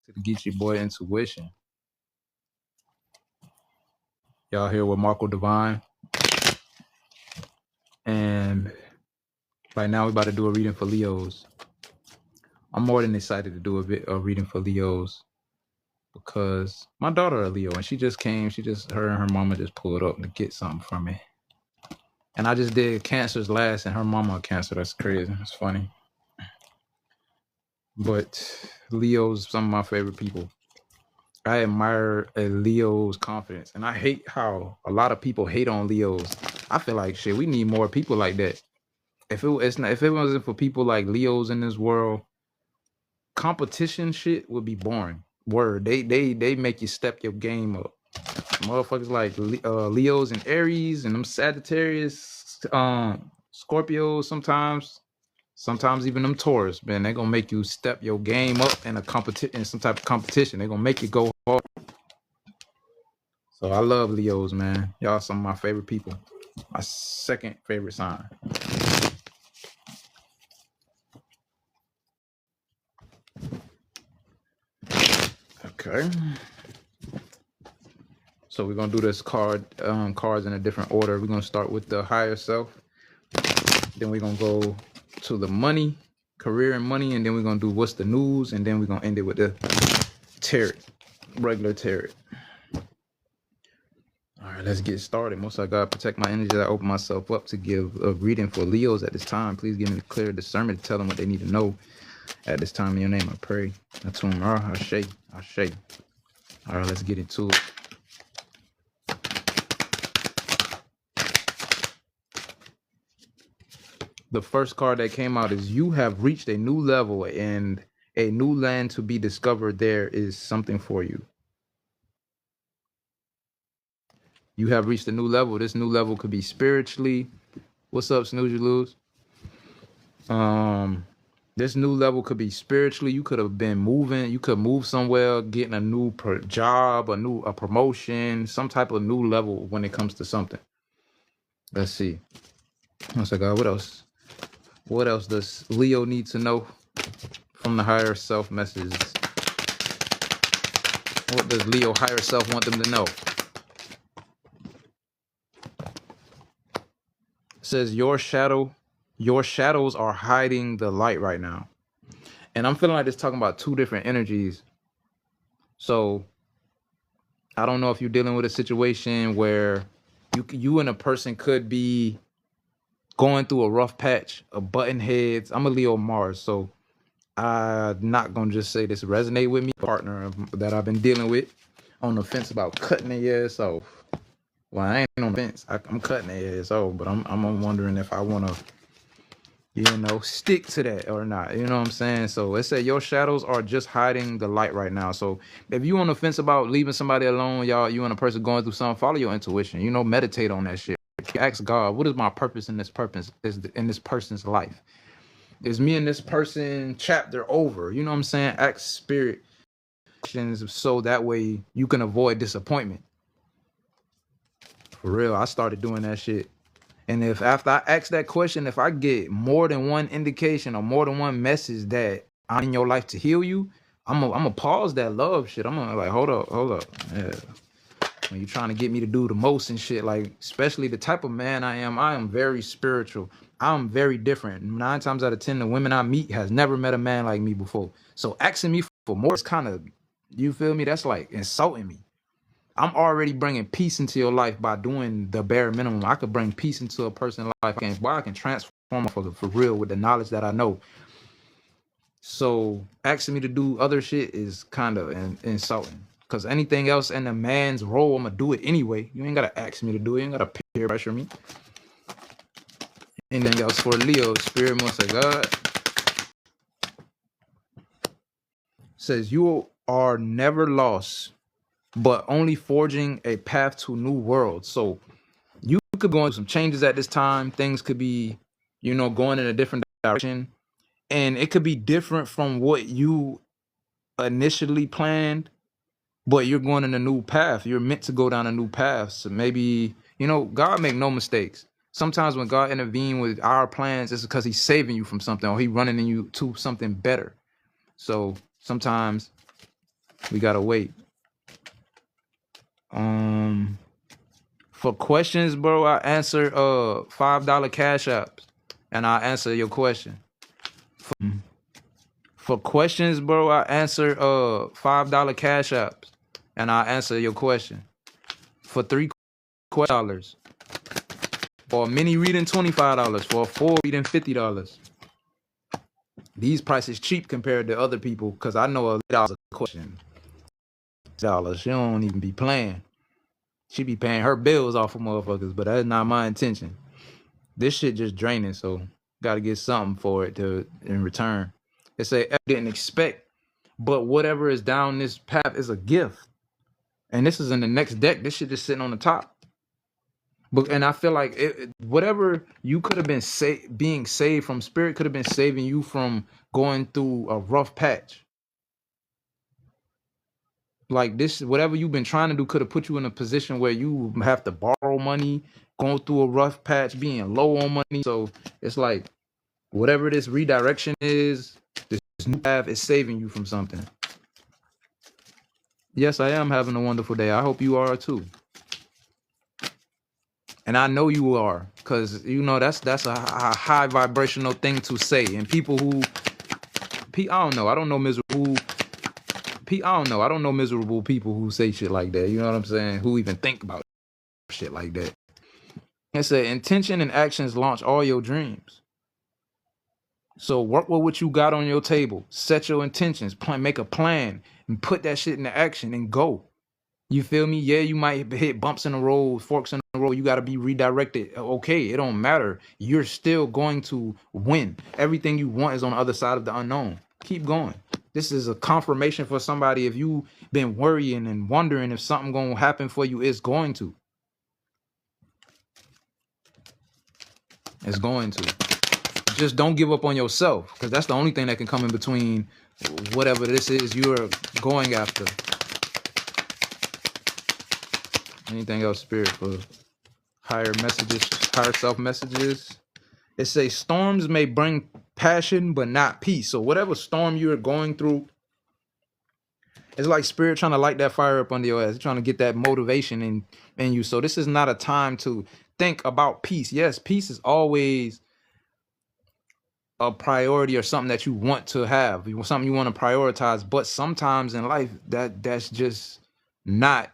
to the Geechee Boy Intuition. Y'all here with Marco Divine. And right now we're about to do a reading for Leos. I'm more than excited to do a reading for Leos because my daughter a Leo and she just came. Her and her mama just pulled up to get something from me. And I just did Cancers last and her mama a Cancer. That's crazy. It's funny. But Leo's some of my favorite people. I admire a Leo's confidence, and I hate how a lot of people hate on Leos. I feel like shit. We need more people like that. If it wasn't for people like Leos in this world, competition shit would be boring. Word, they make you step your game up. Motherfuckers like Leos and Aries and them Sagittarius, Scorpios sometimes even them Taurus, man, they gonna make you step your game up in some type of competition. They gonna make you go hard. So I love Leos, man. Y'all some of my favorite people. My second favorite sign. Okay. So we're gonna do this cards in a different order. We're gonna start with the higher self. Then we're gonna go to the money, career and money, and then we're gonna do what's the news, and then we're gonna end it with the tarot, regular tarot. All right, let's get started. Most I gotta protect my energy. I open myself up to give a reading for Leos at this time. Please give me the clear discernment to tell them what they need to know at this time. In your name, I pray. Atum Ra, Ashe. All right, let's get into it. The first card that came out is you have reached a new level and a new land to be discovered. There is something for you. You have reached a new level. This new level could be spiritually. What's up, Snooze You Lose? This new level could be spiritually. You could have been moving. You could move somewhere, getting a new job, a promotion, some type of new level when it comes to something. Let's see. Once I got what else? What else does Leo need to know from the higher self messages? What does Leo higher self want them to know? It says your shadows are hiding the light right now. And I'm feeling like it's talking about two different energies. So I don't know if you're dealing with a situation where you and a person could be going through a rough patch, a button heads. I'm a Leo Mars, so I'm not gonna just say this resonate with me. Partner that I've been dealing with on the fence about cutting their ass off. Well, I ain't on the fence. I'm cutting their ass off, but I'm wondering if I wanna, stick to that or not. You know what I'm saying? So it said your shadows are just hiding the light right now. So if you on the fence about leaving somebody alone, you and a person going through something, follow your intuition. Meditate on that shit. Ask God, what is my purpose in this person's life? Is me and this person chapter over? You know what I'm saying? Ask spirit questions so that way you can avoid disappointment. For real, I started doing that shit. And if after I ask that question, if I get more than one indication or more than one message that I'm in your life to heal you, I'm gonna pause that love shit. I'm gonna like, hold up. Yeah. When you're trying to get me to do the most and shit, like, especially the type of man I am very spiritual. I'm very different. 9 times out of 10, the women I meet has never met a man like me before. So asking me for more is kind of, you feel me? That's like insulting me. I'm already bringing peace into your life by doing the bare minimum. I could bring peace into a person's life. I can transform for real with the knowledge that I know. So asking me to do other shit is kind of insulting. Because anything else in a man's role, I'm going to do it anyway. You ain't got to ask me to do it. You ain't got to peer pressure me. Anything else for Leo? Spirit must have God. Says you are never lost, but only forging a path to new worlds. So you could go into some changes at this time. Things could be, going in a different direction. And it could be different from what you initially planned. But you're going in a new path. You're meant to go down a new path. So maybe, God make no mistakes. Sometimes when God intervenes with our plans, it's because he's saving you from something or he's running you to something better. So sometimes We gotta wait. For questions, bro, I answer $5 cash apps, and I answer your question. For questions, bro, I answer $5 cash apps, and I answer your question. For $3 for a mini reading, $25. For a full reading, $50. These prices cheap compared to other people, cause I know $1 a question. $. She don't even be playing. She be paying her bills off of motherfuckers, but that's not my intention. This shit just draining, so gotta get something for it in return. It say I didn't expect, but whatever is down this path is a gift. And this is in the next deck. This shit just sitting on the top. But and I feel like whatever you could have been being saved from, spirit could have been saving you from going through a rough patch. Like this, whatever you've been trying to do could have put you in a position where you have to borrow money, going through a rough patch, being low on money. So it's like whatever this redirection is, this new path is saving you from something. Yes, I am having a wonderful day. I hope you are too. And I know you are, because you know that's a high vibrational thing to say. And people who, I don't know miserable. I don't know miserable people who say shit like that. You know what I'm saying? Who even think about shit like that? It said intention and actions launch all your dreams. So work with what you got on your table. Set your intentions. Make a plan and put that shit into action and go. You feel me? Yeah, you might hit bumps in the road, forks in the road. You got to be redirected. Okay, it don't matter. You're still going to win. Everything you want is on the other side of the unknown. Keep going. This is a confirmation for somebody. If you've been worrying and wondering if something going to happen for you, it's going to. It's going to. Just don't give up on yourself, because that's the only thing that can come in between whatever this is you're going after. Anything else, spirit, for higher messages, higher self messages? It says storms may bring passion, but not peace. So whatever storm you're going through, it's like spirit trying to light that fire up under your ass. It's trying to get that motivation in you. So this is not a time to think about peace. Yes, peace is always a priority or something that you want to have. Something you want to prioritize. But sometimes in life, that's just not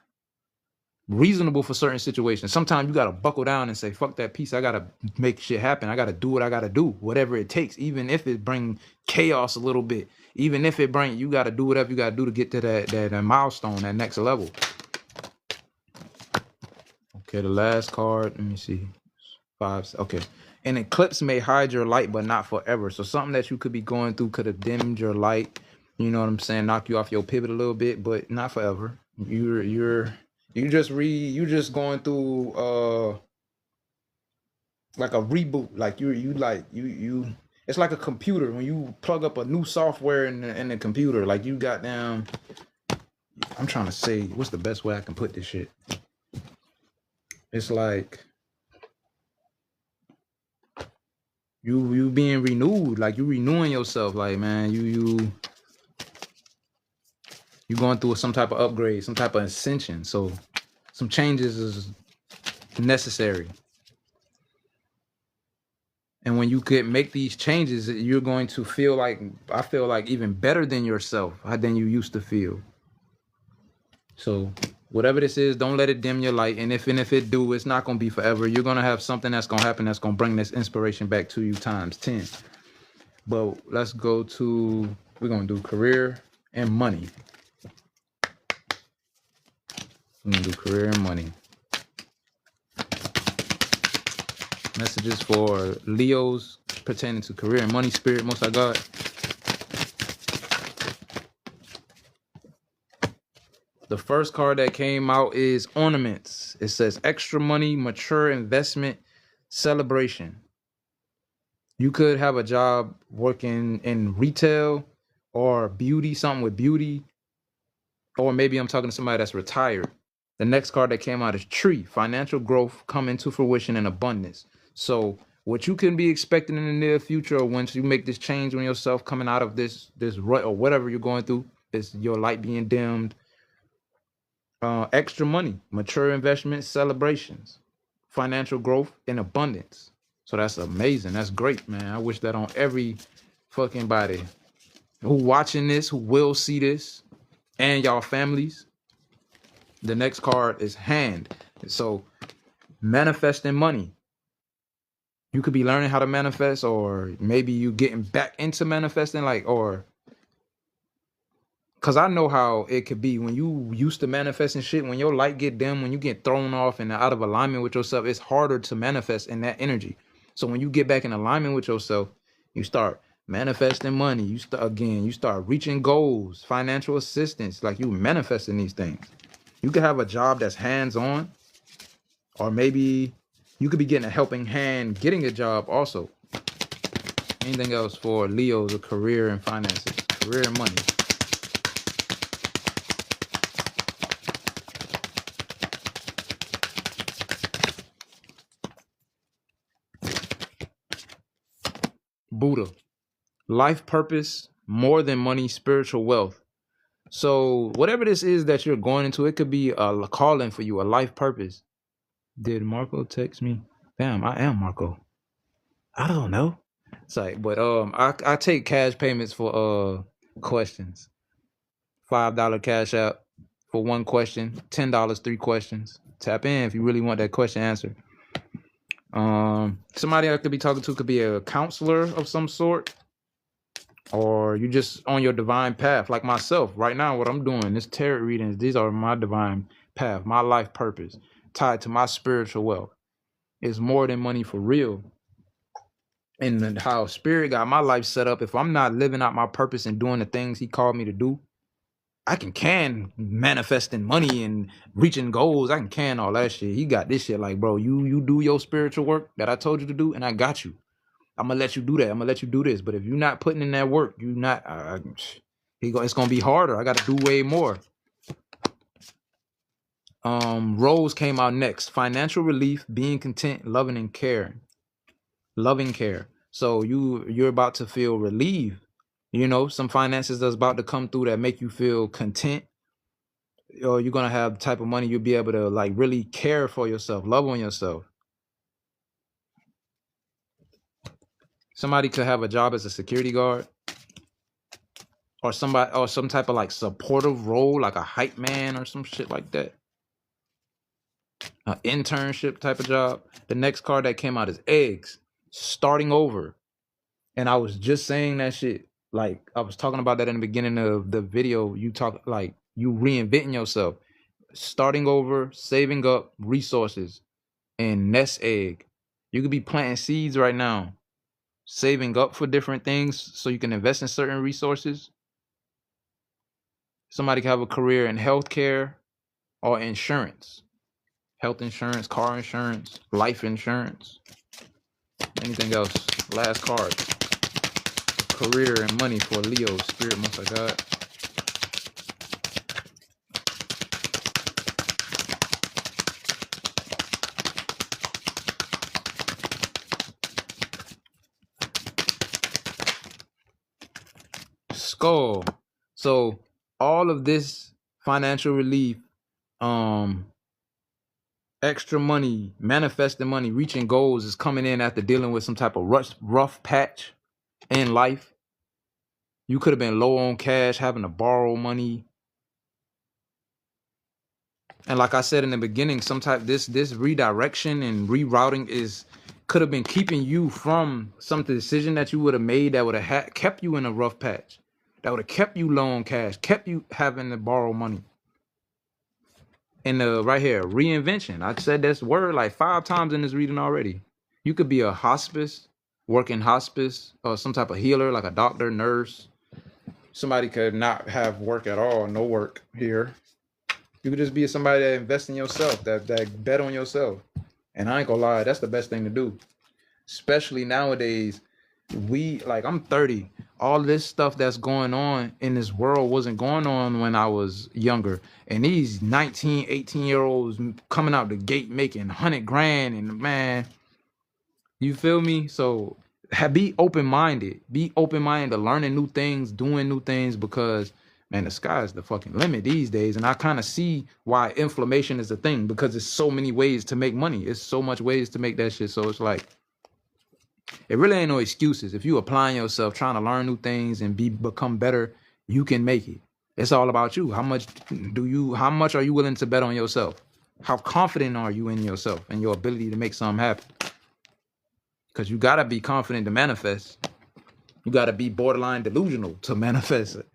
reasonable for certain situations. Sometimes you got to buckle down and say, fuck that peace. I got to make shit happen. I got to do what I got to do, whatever it takes, even if it bring chaos a little bit, even if it bring, you got to do whatever you got to do to get to that milestone, that next level. Okay, the last card, let me see. 5. Okay. An eclipse may hide your light, but not forever. So something that you could be going through could have dimmed your light. You know what I'm saying? Knock you off your pivot a little bit, but not forever. You just going through like a reboot. Like you it's like a computer when you plug up a new software in the computer. Like you got down. I'm trying to say, what's the best way I can put this shit? It's like you being renewed, like you renewing yourself. Like, man, you going through some type of upgrade, some type of ascension. So some changes is necessary. And when you could make these changes, you're going to feel like, I feel like even better than yourself, than you used to feel. So whatever this is, don't let it dim your light. And if it do, it's not going to be forever. You're going to have something that's going to happen that's going to bring this inspiration back to you times 10. But let's go to, we're going to do career and money. We're going to do career and money. Messages for Leos pertaining to career and money, spirit, Most High God. The first card that came out is ornaments. It says extra money, mature investment, celebration. You could have a job working in retail or beauty, something with beauty. Or maybe I'm talking to somebody that's retired. The next card that came out is tree, financial growth coming to fruition in abundance. So what you can be expecting in the near future, or once you make this change on yourself coming out of this rut or whatever you're going through, It's your light being dimmed. Extra money, mature investments, celebrations, financial growth, and abundance. So that's amazing. That's great, man. I wish that on every fucking body who watching this, who will see this, and y'all families. The next card is hand. So manifesting money. You could be learning how to manifest, or maybe you getting back into manifesting, like, or because I know how it could be when you used to manifesting shit, when your light get dim, when you get thrown off and out of alignment with yourself, it's harder to manifest in that energy. So when you get back in alignment with yourself, you start manifesting money. You start reaching goals, financial assistance, like you manifesting these things. You could have a job that's hands-on, or maybe you could be getting a helping hand getting a job also. Anything else for Leo's, a career and finances, career and money. Buddha, life purpose, more than money, spiritual wealth. So whatever this is that you're going into, it could be a calling for you, a life purpose. Did Marco text me? Damn, I am Marco. I don't know. It's like, but I take cash payments for questions. $5 cash out for one question, $10, 3 questions. Tap in if you really want that question answered. Somebody I could be talking to could be a counselor of some sort, or you just on your divine path, like myself. Right now, what I'm doing, this tarot readings, these are my divine path, my life purpose, tied to my spiritual wealth. It's more than money for real. And how spirit got my life set up, if I'm not living out my purpose and doing the things he called me to do, I can manifesting money and reaching goals. I can all that shit. He got this shit like, bro, you do your spiritual work that I told you to do, and I got you. I'm gonna let you do that. I'm gonna let you do this. But if you're not putting in that work, you're not. It's gonna be harder. I got to do way more. Rose came out next. Financial relief, being content, loving and caring, loving care. So you're about to feel relieved. You know, some finances that's about to come through that make you feel content. Or you're gonna have the type of money you'll be able to like really care for yourself, love on yourself. Somebody could have a job as a security guard, or somebody, or some type of like supportive role, like a hype man or some shit like that. An internship type of job. The next card that came out is eggs, starting over. And I was just saying that shit. Like I was talking about that in the beginning of the video. You talk like you reinventing yourself, starting over, saving up resources, and nest egg. You could be planting seeds right now, saving up for different things so you can invest in certain resources. Somebody could have a career in healthcare or insurance. Health insurance, car insurance, life insurance. Anything else? Last card. Career and money for Leo, spirit, most I got. Skull. So all of this financial relief, extra money, manifesting money, reaching goals is coming in after dealing with some type of rough patch in life. You could have been low on cash, having to borrow money. And like I said in the beginning, this redirection and rerouting could have been keeping you from some decision that you would have made that would have kept you in a rough patch, that would have kept you low on cash, kept you having to borrow money. And right here, reinvention. I said this word like 5 times in this reading already. You could be a hospice, working hospice, or some type of healer, like a doctor, nurse. Somebody could not have work at all, no work here. You could just be somebody that invests in yourself, that bet on yourself. And I ain't gonna lie, that's the best thing to do. Especially nowadays, I'm 30. All this stuff that's going on in this world wasn't going on when I was younger. And these 19, 18-year-olds coming out the gate making 100 grand, and man, you feel me? So be open-minded. Be open-minded to learning new things, doing new things, because And the sky is the fucking limit these days. And I kind of see why inflammation is a thing, because there's so many ways to make money. It's so much ways to make that shit. So it's like, it really ain't no excuses. If you applying yourself, trying to learn new things and become better, you can make it. It's all about you. How much are you willing to bet on yourself? How confident are you in yourself and your ability to make something happen? Because you gotta be confident to manifest. You gotta be borderline delusional to manifest it.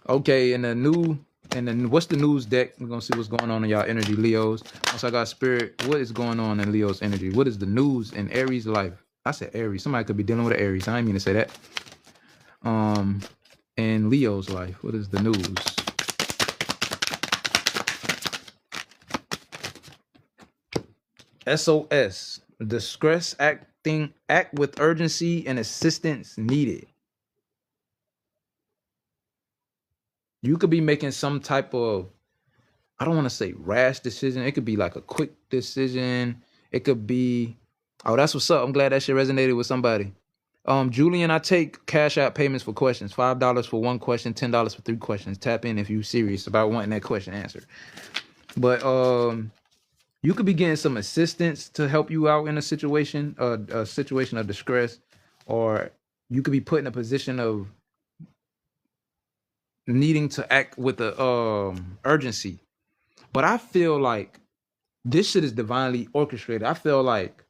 Okay, and then what's the news deck? We're gonna see what's going on in y'all energy, Leos. Once I got spirit, what is going on in Leo's energy? What is the news in Aries life? I said Aries. Somebody could be dealing with an Aries. I didn't mean to say that. In Leo's life, what is the news? SOS. Distress acting. Act with urgency and assistance needed. You could be making some type of, I don't want to say rash decision. It could be like a quick decision. It could be, oh, that's what's up. I'm glad that shit resonated with somebody. Julian, I take cash out payments for questions. $5 for one question, $10 for 3 questions. Tap in if you're serious about wanting that question answered. But you could be getting some assistance to help you out in a situation of distress, or you could be put in a position of needing to act with the urgency. But I feel like this shit is divinely orchestrated. I feel like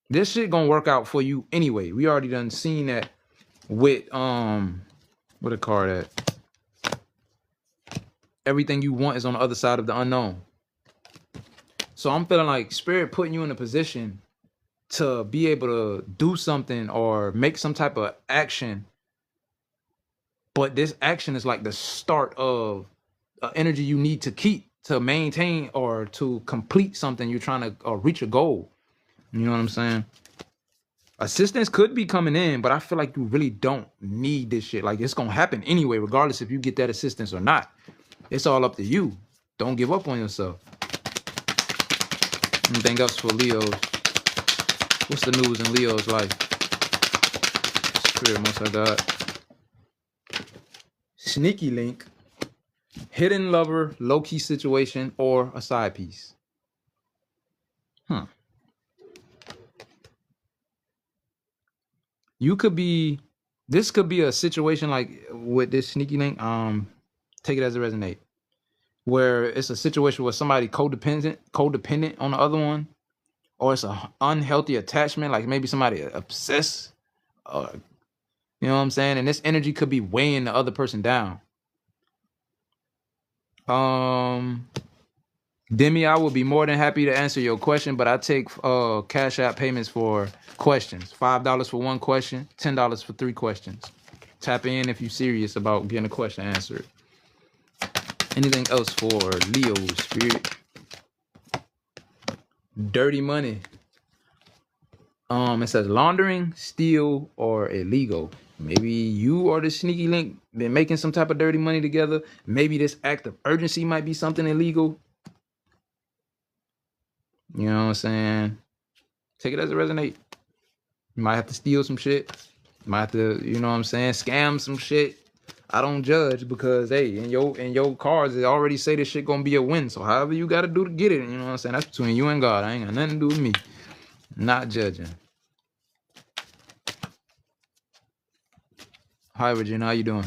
this shit gonna work out for you anyway. We already done seen that with what a card at. Everything you want is on the other side of the unknown. So I'm feeling like spirit putting you in a position to be able to do something or make some type of action. But this action is like the start of energy you need to keep to maintain or to complete something you're trying to reach a goal. You know what I'm saying? Assistance could be coming in, but I feel like you really don't need this shit. Like, it's gonna happen anyway, regardless if you get that assistance or not. It's all up to you. Don't give up on yourself. Anything else for Leo's? What's the news in Leo's life? Spirit, most I got. Sneaky link. Hidden lover, low-key situation, or a side piece. You could be, this could be a situation like with this sneaky link. Take it as it resonate. Where it's a situation where somebody codependent on the other one, or it's a unhealthy attachment, like maybe somebody obsessed, you know what I'm saying? And this energy could be weighing the other person down. Demi, I will be more than happy to answer your question, but I take cash out payments for questions. $5 for one question, $10 for 3 questions. Tap in if you're serious about getting a question answered. Anything else for Leo spirit? Dirty money. It says laundering, steal, or illegal. Maybe you or the sneaky link been making some type of dirty money together. Maybe this act of urgency might be something illegal. You know what I'm saying? Take it as it resonate. You might have to steal some shit. You might have to, you know what I'm saying, scam some shit. I don't judge, because hey, in your cards, they already say this shit gonna be a win. So however you gotta do to get it, you know what I'm saying? That's between you and God. I ain't got nothing to do with me. Not judging. Hi, Regina, how you doing?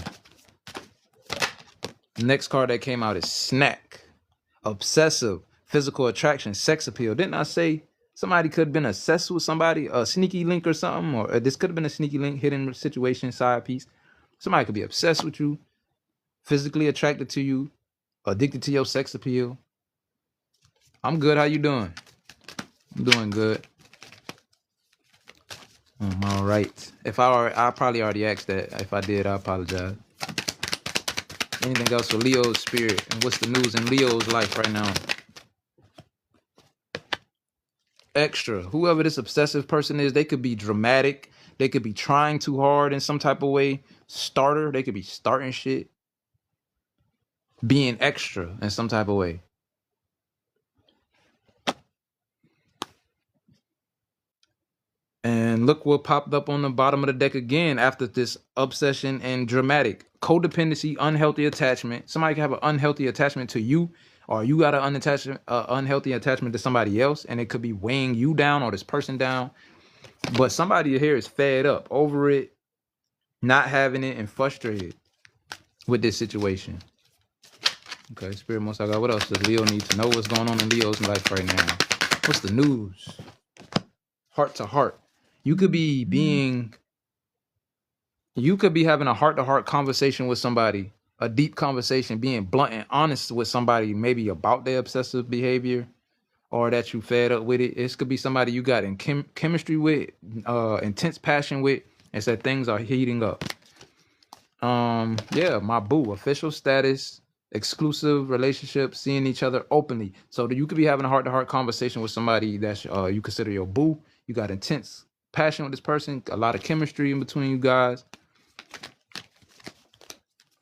Next card that came out is Snack. Obsessive, physical attraction, sex appeal. Didn't I say somebody could have been obsessed with somebody, a sneaky link or something? Or this could have been a sneaky link, hidden situation, side piece. Somebody could be obsessed with you, physically attracted to you, addicted to your sex appeal. I'm good. How you doing? I'm doing good. All right. I probably already asked that. If I did, I apologize. Anything else for Leo's spirit? And what's the news in Leo's life right now? Extra. Whoever this obsessive person is, they could be dramatic. They could be trying too hard in some type of way. Starter. They could be starting shit. Being extra in some type of way. And look what popped up on the bottom of the deck again after this obsession and dramatic codependency, unhealthy attachment. Somebody can have an unhealthy attachment to you, or you got an unhealthy attachment to somebody else, and it could be weighing you down or this person down. But somebody here is fed up over it, not having it, and frustrated with this situation. Okay, Spirit Most High God, what else does Leo need to know? What's going on in Leo's life right now? What's the news? Heart to heart. You could be having a heart-to-heart conversation with somebody, a deep conversation, being blunt and honest with somebody, maybe about their obsessive behavior, or that you fed up with it. It could be somebody you got in chemistry with, intense passion with, and said things are heating up. Yeah, my boo, official status, exclusive relationship, seeing each other openly. So you could be having a heart-to-heart conversation with somebody that you consider your boo. You got intense passion with this person, a lot of chemistry in between you guys.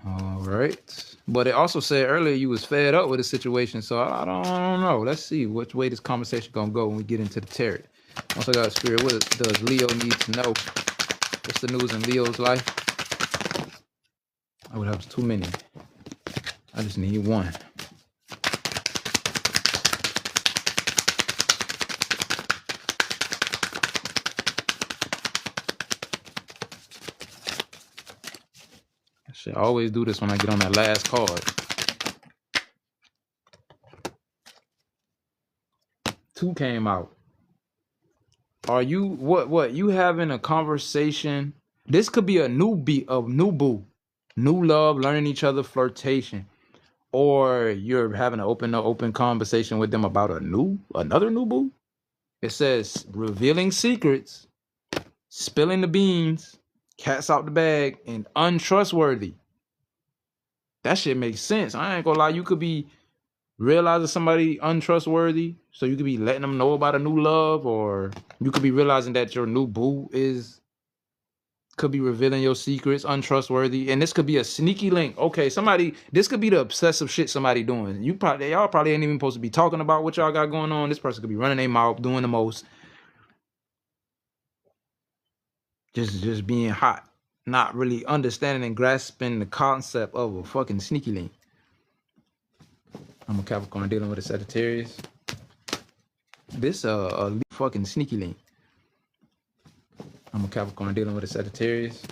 All right. But it also said earlier you was fed up with the situation. So I don't know. Let's see which way this conversation gonna go when we get into the tarot. Once I got Spirit, what does Leo need to know? What's the news in Leo's life? I would have too many. I just need one. I always do this when I get on that last card. 2 came out. Are you what you having a conversation? This could be a new boo, new love, learning each other, flirtation, or you're having an open conversation with them about another new boo. It says revealing secrets, spilling the beans, cats out the bag, and untrustworthy. That shit makes sense. I ain't gonna lie. You could be realizing somebody untrustworthy, so you could be letting them know about a new love, or you could be realizing that your new boo could be revealing your secrets, untrustworthy, and this could be a sneaky link. Okay, this could be the obsessive shit somebody doing. Y'all probably ain't even supposed to be talking about what y'all got going on. This person could be running their mouth, doing the most, just being hot, not really understanding and grasping the concept of a fucking sneaky link. I'm a Capricorn dealing with a Sagittarius. This a fucking sneaky link. I'm a Capricorn dealing with a Sagittarius.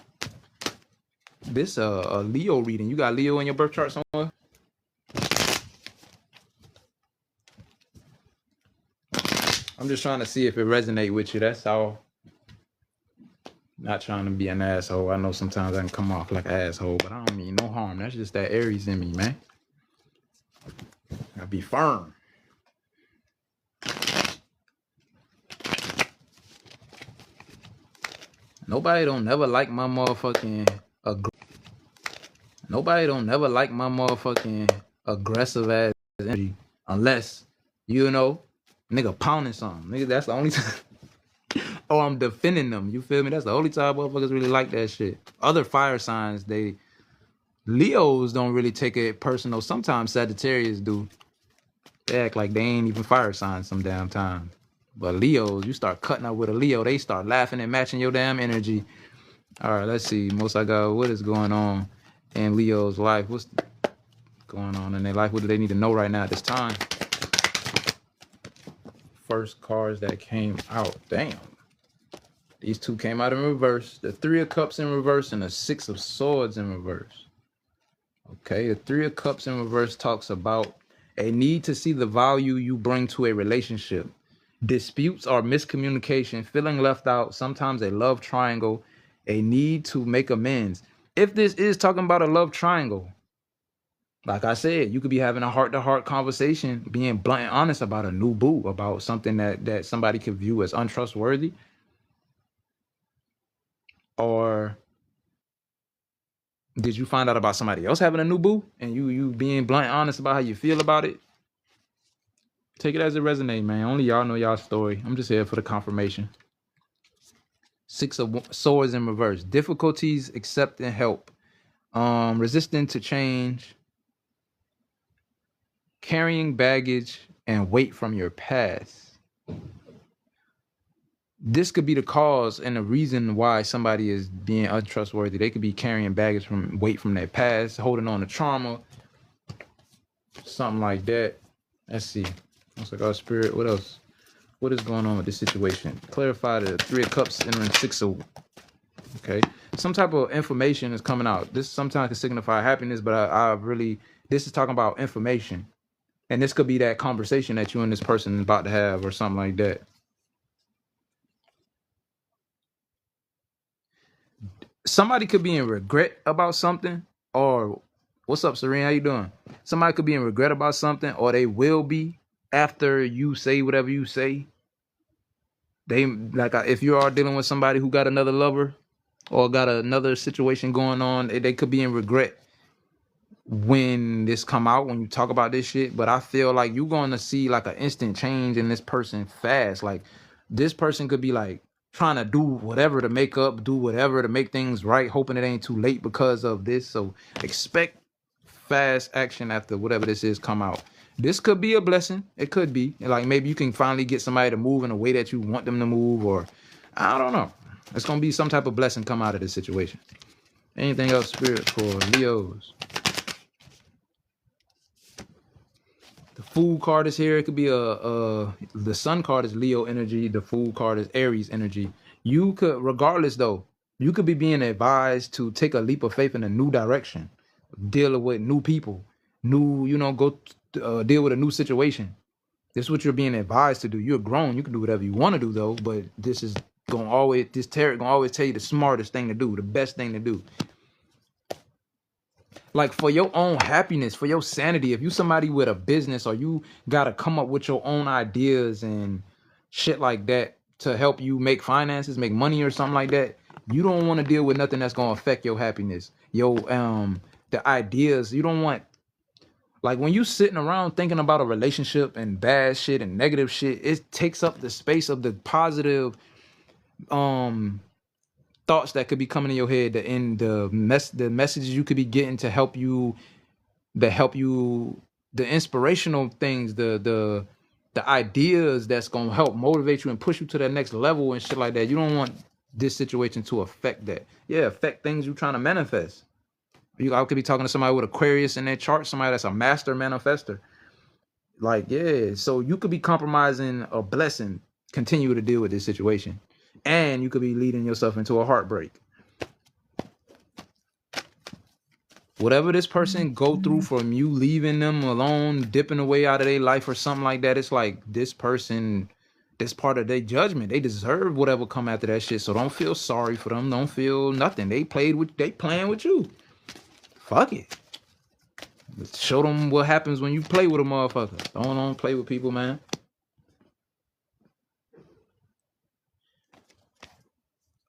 This a Leo reading. You got Leo in your birth chart somewhere? I'm just trying to see if it resonates with you. That's all. Not trying to be an asshole. I know sometimes I can come off like an asshole, but I don't mean no harm. That's just that Aries in me, man. Gotta be firm. Nobody don't never like my motherfucking aggressive ass energy unless nigga pounding something. Nigga, that's the only time. Or I'm defending them. You feel me? That's the only time motherfuckers really like that shit. Other fire signs, Leos don't really take it personal. Sometimes Sagittarius do. They act like they ain't even fire signs some damn time. But Leos, you start cutting up with a Leo, they start laughing and matching your damn energy. All right, let's see. Most I got, what is going on in Leo's life? What's going on in their life? What do they need to know right now at this time? First cards that came out. Damn. These 2 came out in reverse. The 3 of Cups in reverse and the 6 of Swords in reverse. Okay, the 3 of Cups in reverse talks about a need to see the value you bring to a relationship. Disputes or miscommunication, feeling left out, sometimes a love triangle, a need to make amends. If this is talking about a love triangle, like I said, you could be having a heart-to-heart conversation, being blunt and honest about a new boo, about something that somebody could view as untrustworthy. Or did you find out about somebody else having a new boo and you being blunt and honest about how you feel about it? Take it as it resonates, man. Only y'all know y'all story. I'm just here for the confirmation. 6 of Swords in reverse. Difficulties, accepting help. Resistant to change. Carrying baggage and weight from your past. this could be the cause and the reason why somebody is being untrustworthy. They could be carrying baggage from weight from their past, holding on to trauma, something like that. Let's see. Looks like our spirit. What else? What is going on with this situation? Clarify the 3 of Cups entering 6 of. Okay. Some type of information is coming out. This sometimes can signify happiness, but I really, this is talking about information. And this could be that conversation that you and this person is about to have or something like that. Somebody could be in regret about something, or what's up, Serene? How you doing? Somebody could be in regret about something, or they will be after you say whatever you say. They like if you are dealing with somebody who got another lover or got another situation going on, they could be in regret when this come out, when you talk about this shit. But I feel like you're going to see like an instant change in this person fast. Like this person could be like trying to do whatever to make up, do whatever to make things right, hoping it ain't too late because of this. So expect fast action after whatever this is come out. This could be a blessing. It could be like maybe you can finally get somebody to move in a way that you want them to move, or I don't know. It's gonna be some type of blessing come out of this situation. Anything else, spirit, for Leos? The Fool card is here. It could be the Sun card is Leo energy. The Fool card is Aries energy. You could, regardless though, you could be being advised to take a leap of faith in a new direction, dealing with new people, new, go deal with a new situation. This is what you're being advised to do. You're grown. You can do whatever you want to do though, but this is gonna always, this tarot gonna always tell you the smartest thing to do, the best thing to do. Like for your own happiness, for your sanity, if you somebody with a business or you got to come up with your own ideas and shit like that to help you make finances, make money or something like that, you don't want to deal with nothing that's going to affect your happiness. The ideas, you don't want, like when you sitting around thinking about a relationship and bad shit and negative shit, it takes up the space of the positive thoughts that could be coming in your head, and the messages you could be getting to help you, the inspirational things, the ideas that's gonna help motivate you and push you to that next level and shit like that. You don't want this situation to affect that. Yeah, affect things you're trying to manifest. I could be talking to somebody with Aquarius in their chart, somebody that's a master manifester. Like, yeah, so you could be compromising a blessing, continue to deal with this situation. And you could be leading yourself into a heartbreak. Whatever this person go through from you leaving them alone, dipping away out of their life or something like that, it's like this person, this part of their judgment. They deserve whatever come after that shit. So don't feel sorry for them. Don't feel nothing. They playing with you. Fuck it. Show them what happens when you play with a motherfucker. Don't play with people, man.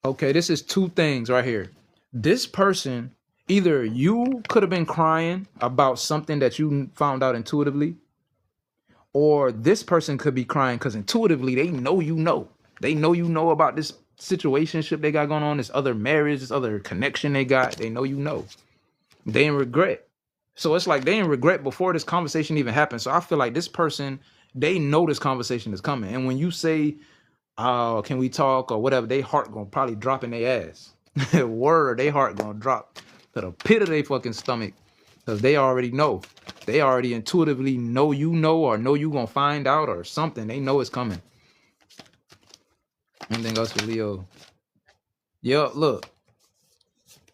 Okay, this is 2 things right here. This person, either you could have been crying about something that you found out intuitively, or this person could be crying because intuitively they know you know. They know you know about this situationship they got going on, this other marriage, this other connection they got. They know you know. They in regret. So it's like they in regret before this conversation even happened. So I feel like this person, they know this conversation is coming. And when you say, oh, can we talk or whatever, they heart gonna probably drop in their ass. Word, they heart gonna drop to the pit of their fucking stomach, because they already know. They already intuitively know you know, or know you gonna find out or something. They know it's coming. Anything else for Leo? Yo, look,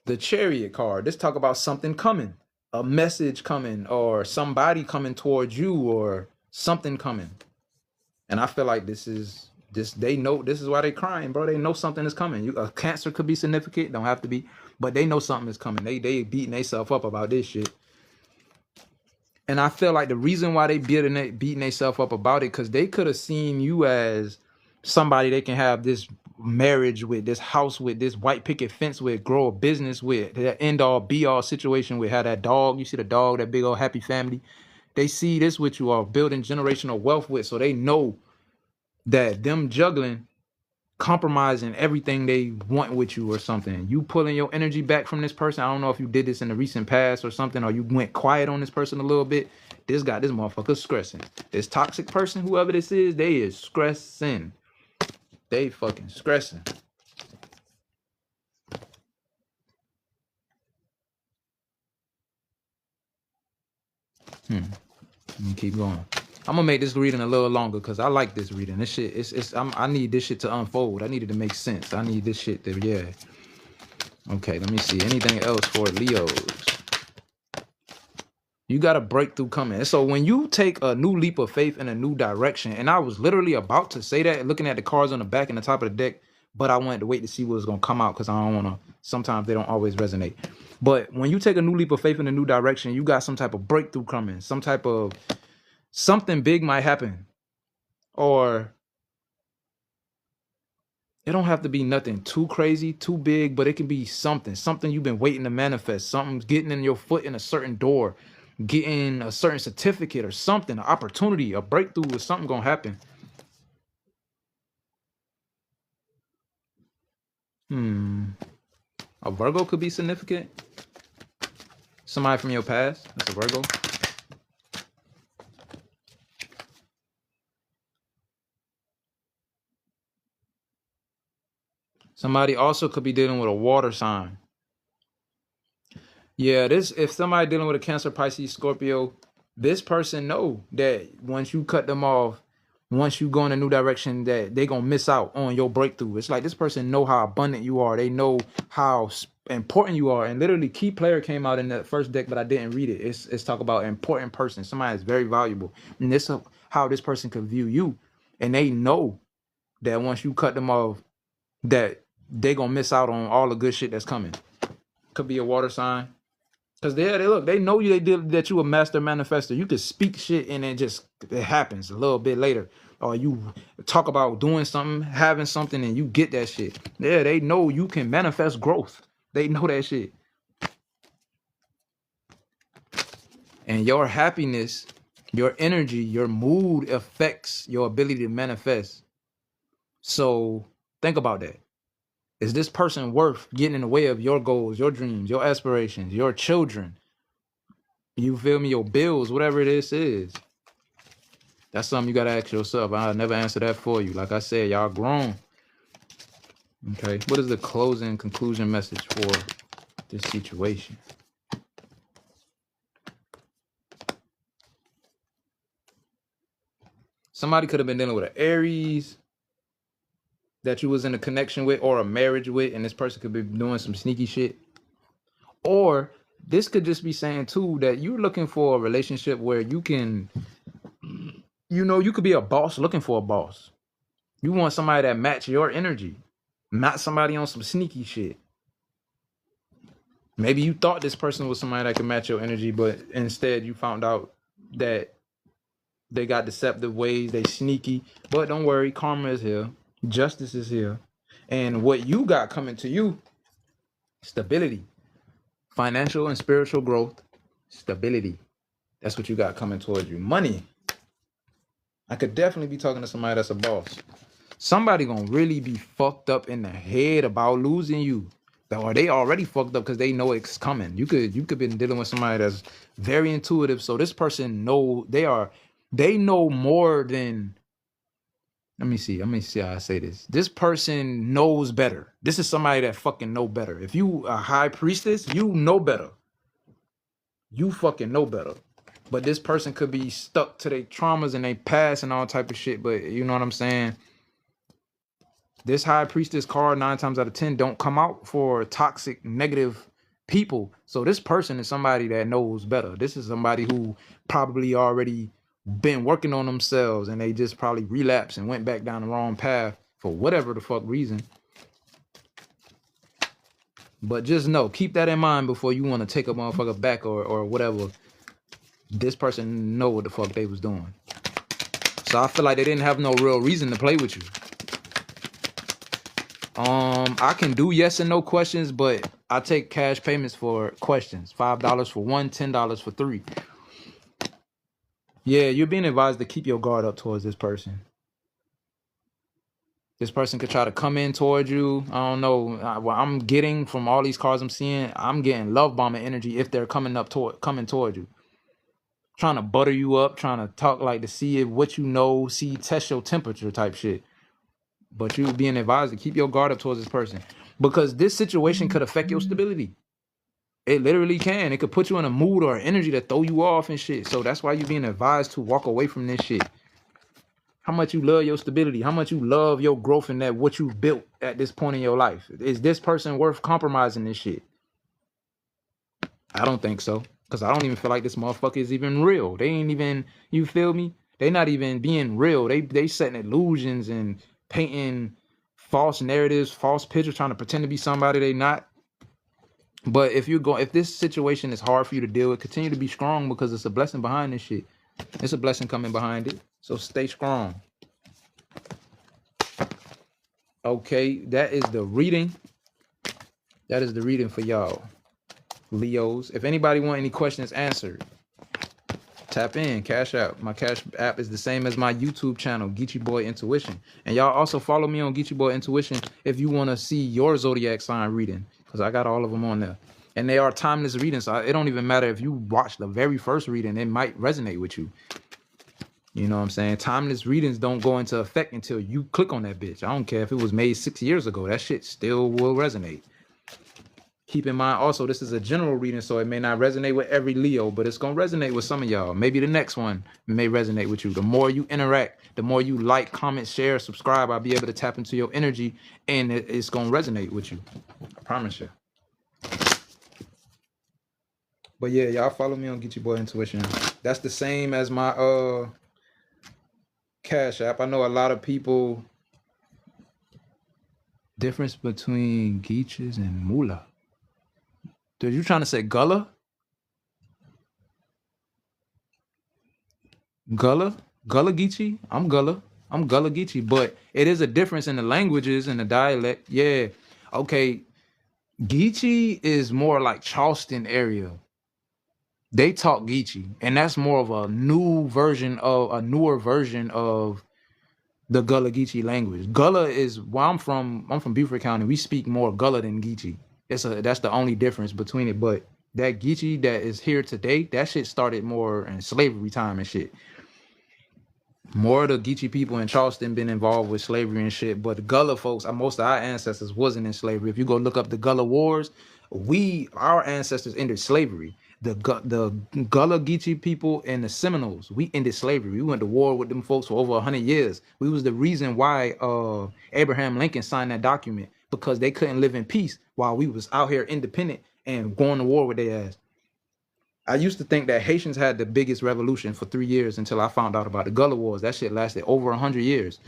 the Chariot card. This talk about something coming, a message coming, or somebody coming towards you, or something coming. And I feel like this, they know this is why they crying, bro. They know something is coming. A Cancer could be significant, don't have to be, but they know something is coming. They beating themselves up about this shit. And I feel like the reason why they beating themselves up about it, because they could have seen you as somebody they can have this marriage with, this house with, this white picket fence with, grow a business with, that end all be all situation with, have that dog. You see the dog, that big old happy family. They see this with you, are building generational wealth with, so they know that them juggling, compromising everything they want with you or something. You pulling your energy back from this person. I don't know if you did this in the recent past or something, or you went quiet on this person a little bit. This motherfucker stressing. This toxic person, whoever this is, they is stressing. They fucking stressing. Let me keep going. I'm gonna make this reading a little longer because I like this reading. This shit, I need this shit to unfold. I need it to make sense. I need this shit to, yeah. Okay, let me see. Anything else for Leos? You got a breakthrough coming. So when you take a new leap of faith in a new direction, and I was literally about to say that, looking at the cards on the back and the top of the deck, but I wanted to wait to see what was gonna come out because I don't wanna, sometimes they don't always resonate. But when you take a new leap of faith in a new direction, you got some type of breakthrough coming, some type of, something big might happen. Or it don't have to be nothing too crazy, too big, but it can be something you've been waiting to manifest, something's getting in your foot in a certain door, getting a certain certificate or something, an opportunity, a breakthrough, or something gonna happen. A Virgo could be significant. Somebody from your past, that's a Virgo. Somebody also could be dealing with a water sign. Yeah, this, if somebody dealing with a Cancer, Pisces, Scorpio, this person know that once you cut them off, once you go in a new direction, that they gonna miss out on your breakthrough. It's like this person know how abundant you are. They know how important you are. And literally, Key Player came out in the first deck, but I didn't read it. It's talk about an important person, somebody that's very valuable. And this is how this person could view you. And they know that once you cut them off, that they gonna miss out on all the good shit that's coming. Could be a water sign. Cause they look, they know you. They did that. You a master manifester. You could speak shit and it happens a little bit later. Or you talk about doing something, having something, and you get that shit. Yeah, they know you can manifest growth. They know that shit. And your happiness, your energy, your mood affects your ability to manifest. So think about that. Is this person worth getting in the way of your goals, your dreams, your aspirations, your children? You feel me? Your bills, whatever it is. That's something you got to ask yourself. I'll never answer that for you. Like I said, y'all grown. Okay. What is the closing conclusion message for this situation? Somebody could have been dealing with an Aries that you was in a connection with or a marriage with, and this person could be doing some sneaky shit. Or this could just be saying too that you're looking for a relationship where you can, you know, you could be a boss looking for a boss. You want somebody that match your energy, not somebody on some sneaky shit. Maybe you thought this person was somebody that could match your energy, but instead you found out that they got deceptive ways, they sneaky. But don't worry, karma is here. Justice is here. And what you got coming to you, stability. Financial and spiritual growth, stability. That's what you got coming towards you. Money. I could definitely be talking to somebody that's a boss. Somebody gonna really be fucked up in the head about losing you. Or they already fucked up because they know it's coming. You could be dealing with somebody that's very intuitive. So this person know they know more than, let me see how I say this. This person knows better. This is somebody that fucking know better. If you a high priestess, you know better. You fucking know better. But this person could be stuck to their traumas and their past and all type of shit. But you know what I'm saying? This high priestess card 9 times out of 10 don't come out for toxic, negative people. So this person is somebody that knows better. This is somebody who probably already been working on themselves and they just probably relapsed and went back down the wrong path for whatever the fuck reason. But just know, keep that in mind before you want to take a motherfucker back or whatever. This person know what the fuck they was doing. So I feel like they didn't have no real reason to play with you. I can do yes and no questions, but I take cash payments for questions. $5 for one, $10 for 3. Yeah, you're being advised to keep your guard up towards this person. This person could try to come in towards you. I don't know. What I'm getting from all these cards I'm seeing, I'm getting love bombing energy if they're coming towards you. Trying to butter you up, trying to talk like to see if what you know, test your temperature type shit. But you being advised to keep your guard up towards this person because this situation could affect your stability. It literally can. It could put you in a mood or energy that throw you off and shit. So that's why you being advised to walk away from this shit. How much you love your stability, how much you love your growth and that what you've built at this point in your life. Is this person worth compromising this shit? I don't think so. Cause I don't even feel like this motherfucker is even real. They ain't even, you feel me? They not even being real. They setting illusions and painting false narratives, false pictures, trying to pretend to be somebody they not. But if this situation is hard for you to deal with, continue to be strong because it's a blessing behind this shit. It's a blessing coming behind it. So stay strong. Okay, that is the reading. That is the reading for y'all, Leos. If anybody want any questions answered, tap in, Cash App. My Cash App is the same as my YouTube channel, Geechee Boy Intuition. And y'all also follow me on Geechee Boy Intuition if you want to see your zodiac sign reading, because I got all of them on there. And they are timeless readings, so it don't even matter if you watch the very first reading, it might resonate with you. You know what I'm saying? Timeless readings don't go into effect until you click on that bitch. I don't care if it was made 6 years ago. That shit still will resonate. Keep in mind also, this is a general reading, so it may not resonate with every Leo, but it's going to resonate with some of y'all. Maybe the next one may resonate with you. The more you interact, the more you like, comment, share, subscribe, I'll be able to tap into your energy, and it's going to resonate with you. I promise you. But yeah, y'all follow me on Geechee Boy Intuition. That's the same as my Cash App. I know a lot of people. Difference between Geeches and Moolah. Dude, you trying to say Gullah? Gullah? Gullah Geechee? I'm Gullah. I'm Gullah Geechee. But it is a difference in the languages and the dialect. Yeah. Okay. Geechee is more like Charleston area. They talk Geechee. And that's more of a newer version of the Gullah Geechee language. Gullah is where I'm from Beaufort County. We speak more Gullah than Geechee. That's the only difference between it. But that Geechee that is here today, that shit started more in slavery time and shit. More of the Geechee people in Charleston been involved with slavery and shit. But the Gullah folks, most of our ancestors wasn't in slavery. If you go look up the Gullah Wars, our ancestors ended slavery. The Gullah Geechee people and the Seminoles, we ended slavery. We went to war with them folks for over 100 years. We was the reason why Abraham Lincoln signed that document, because they couldn't live in peace while we was out here independent and going to war with their ass. I used to think that Haitians had the biggest revolution for 3 years until I found out about the Gullah Wars. That shit lasted over 100 years.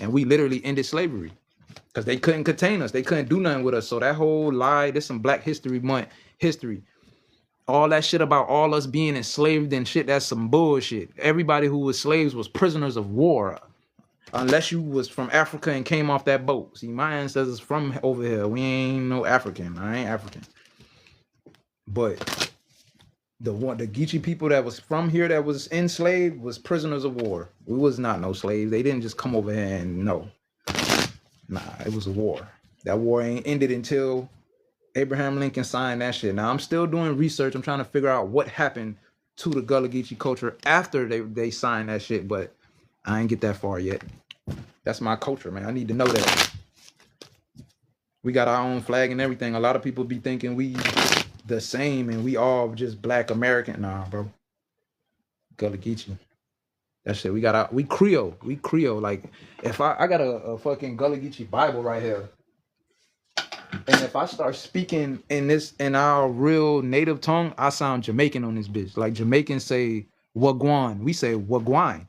And we literally ended slavery because they couldn't contain us. They couldn't do nothing with us. So that whole lie, there's some Black History Month history. All that shit about all us being enslaved and shit, that's some bullshit. Everybody who was slaves was prisoners of war. Unless you was from Africa and came off that boat. See, my ancestors from over here. We ain't no African. I ain't African. But the Geechee people that was from here that was enslaved was prisoners of war. We was not no slaves. They didn't just come over here and no. Nah, it was a war. That war ain't ended until Abraham Lincoln signed that shit. Now, I'm still doing research. I'm trying to figure out what happened to the Gullah Geechee culture after they signed that shit, but I ain't get that far yet. That's my culture, man. I need to know that. We got our own flag and everything. A lot of people be thinking we the same and we all just Black American. Nah, bro. Gullah Geechee. That shit, we Creole. We Creole. Like, if I got a fucking Gullah Geechee Bible right here. And if I start speaking in our real native tongue, I sound Jamaican on this bitch. Like Jamaicans say wagwan, we say wagwan.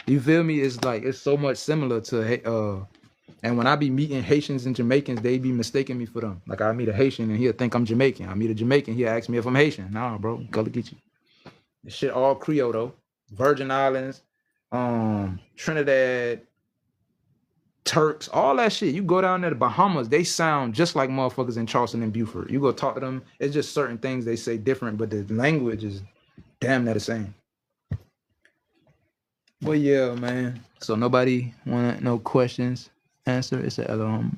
You feel me? It's like it's so much similar to and when I be meeting Haitians and Jamaicans, they be mistaking me for them. Like I meet a Haitian and he'll think I'm Jamaican. I meet a Jamaican, he'll ask me if I'm Haitian. Nah, bro, Gullah Geechee. This shit all Creole though. Virgin Islands, Trinidad, Turks, all that shit. You go down there to Bahamas, they sound just like motherfuckers in Charleston and Beaufort. You go talk to them, it's just certain things they say different, but the language is damn near the same. But yeah, man. So nobody want no questions answer? It's a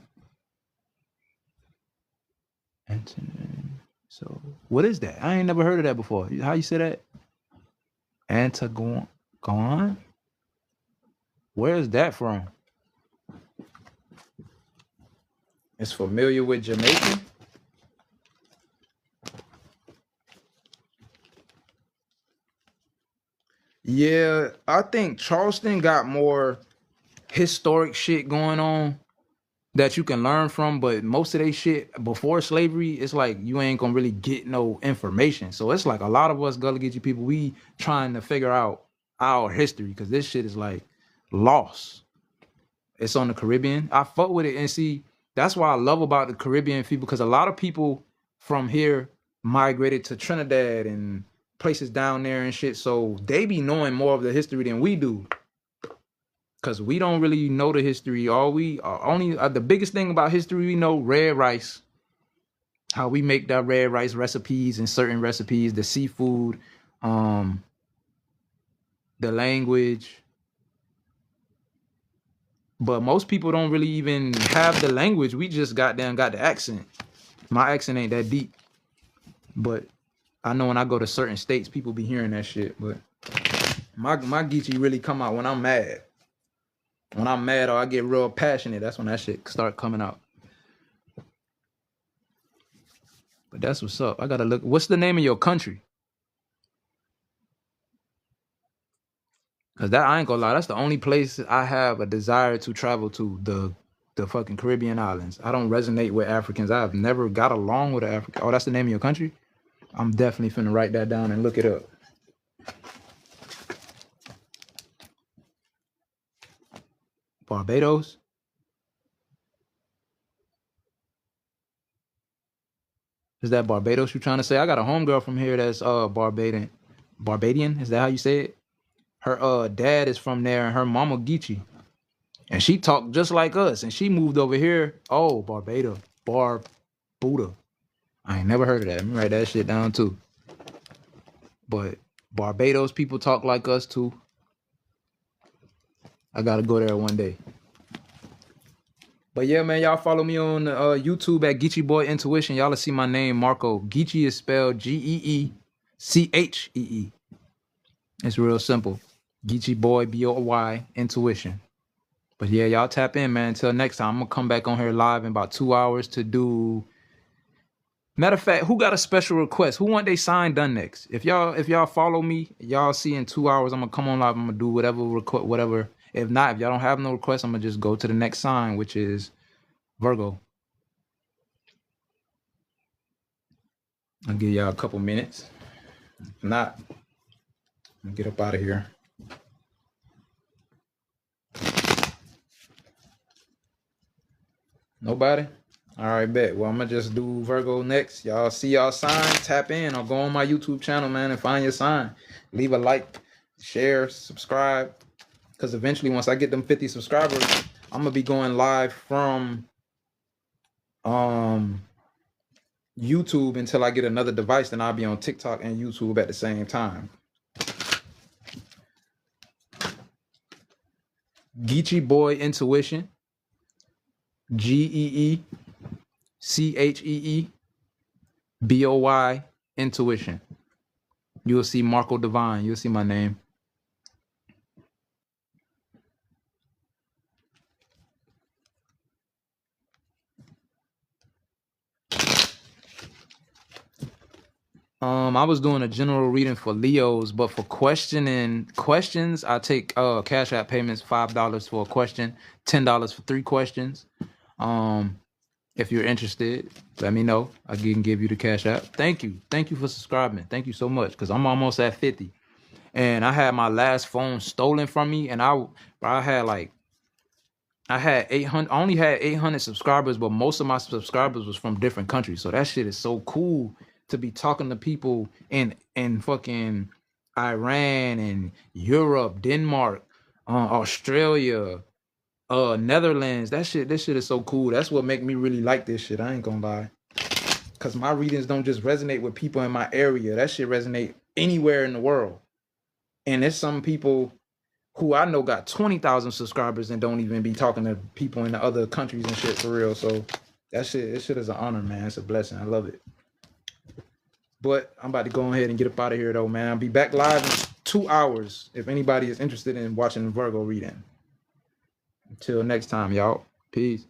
so what is that? I ain't never heard of that before. How you say that? Antagon? Where is that from? Is familiar with Jamaican? Yeah, I think Charleston got more historic shit going on that you can learn from, but most of they shit before slavery, it's like you ain't gonna really get no information. So it's like a lot of us Gullah Geechee people, we trying to figure out our history because this shit is like lost. It's on the Caribbean. I fuck with it and see that's why I love about the Caribbean people because a lot of people from here migrated to Trinidad and places down there and shit. So they be knowing more of the history than we do. Cause we don't really know the history. All we only the biggest thing about history we know red rice, how we make that red rice recipes and certain recipes, the seafood, um, the language. But most people don't really even have the language. We just got the accent. My accent ain't that deep, but I know when I go to certain states, people be hearing that shit. But my Geechee really come out when I'm mad. When I'm mad or I get real passionate, that's when that shit start coming out. But that's what's up. I gotta look. What's the name of your country? Cause that I ain't gonna lie, that's the only place I have a desire to travel to. The fucking Caribbean islands. I don't resonate with Africans. I've never got along with an African. Oh, that's the name of your country? I'm definitely finna write that down and look it up. Barbados? Is that Barbados you trying to say? I got a homegirl from here that's Barbadian. Barbadian? Is that how you say it? Her dad is from there and her mama Geechee. And she talked just like us. And she moved over here. Oh, Barbados. Barbuda. I ain't never heard of that. Let me write that shit down too. But Barbados people talk like us too. I gotta go there one day. But yeah, man, y'all follow me on YouTube at Geechee Boy Intuition. Y'all will see my name, Marco. Geechee is spelled Geechee. It's real simple. Geechee Boy, Boy Intuition. But yeah, y'all tap in, man. Until next time, I'm gonna come back on here live in about 2 hours to do. Matter of fact, who got a special request? Who want they sign done next? If y'all follow me, y'all see in 2 hours, I'm gonna come on live. I'm gonna do whatever. If not, if y'all don't have no request, I'm gonna just go to the next sign, which is Virgo. I'll give y'all a couple minutes. If not, I'm gonna get up out of here. Nobody? All right, bet. Well, I'm gonna just do Virgo next. Y'all see y'all sign, tap in, or go on my YouTube channel, man, and find your sign. Leave a like, share, subscribe. Because eventually, once I get them 50 subscribers, I'm gonna be going live from YouTube until I get another device. Then I'll be on TikTok and YouTube at the same time. Geechee Boy Intuition. GeeCheeBoy Intuition. You'll see Marco Divine. You'll see my name. I was doing a general reading for Leos, but for questions, I take Cash App payments, $5 for a question, $10 for 3 questions. If you're interested, let me know. I can give you the Cash App. Thank you for subscribing. Thank you so much, because I'm almost at 50. And I had my last phone stolen from me, and I had 800. I only had 800 subscribers, but most of my subscribers was from different countries. So that shit is so cool to be talking to people in fucking Iran and Europe, Denmark, Australia, Netherlands. This shit is so cool. That's what make me really like this shit. I ain't gonna lie. Cause my readings don't just resonate with people in my area. That shit resonate anywhere in the world. And there's some people who I know got 20,000 subscribers and don't even be talking to people in the other countries and shit for real. So this shit is an honor, man. It's a blessing. I love it. But I'm about to go ahead and get up out of here though, man. I'll be back live in 2 hours if anybody is interested in watching Virgo reading. Until next time, y'all. Peace.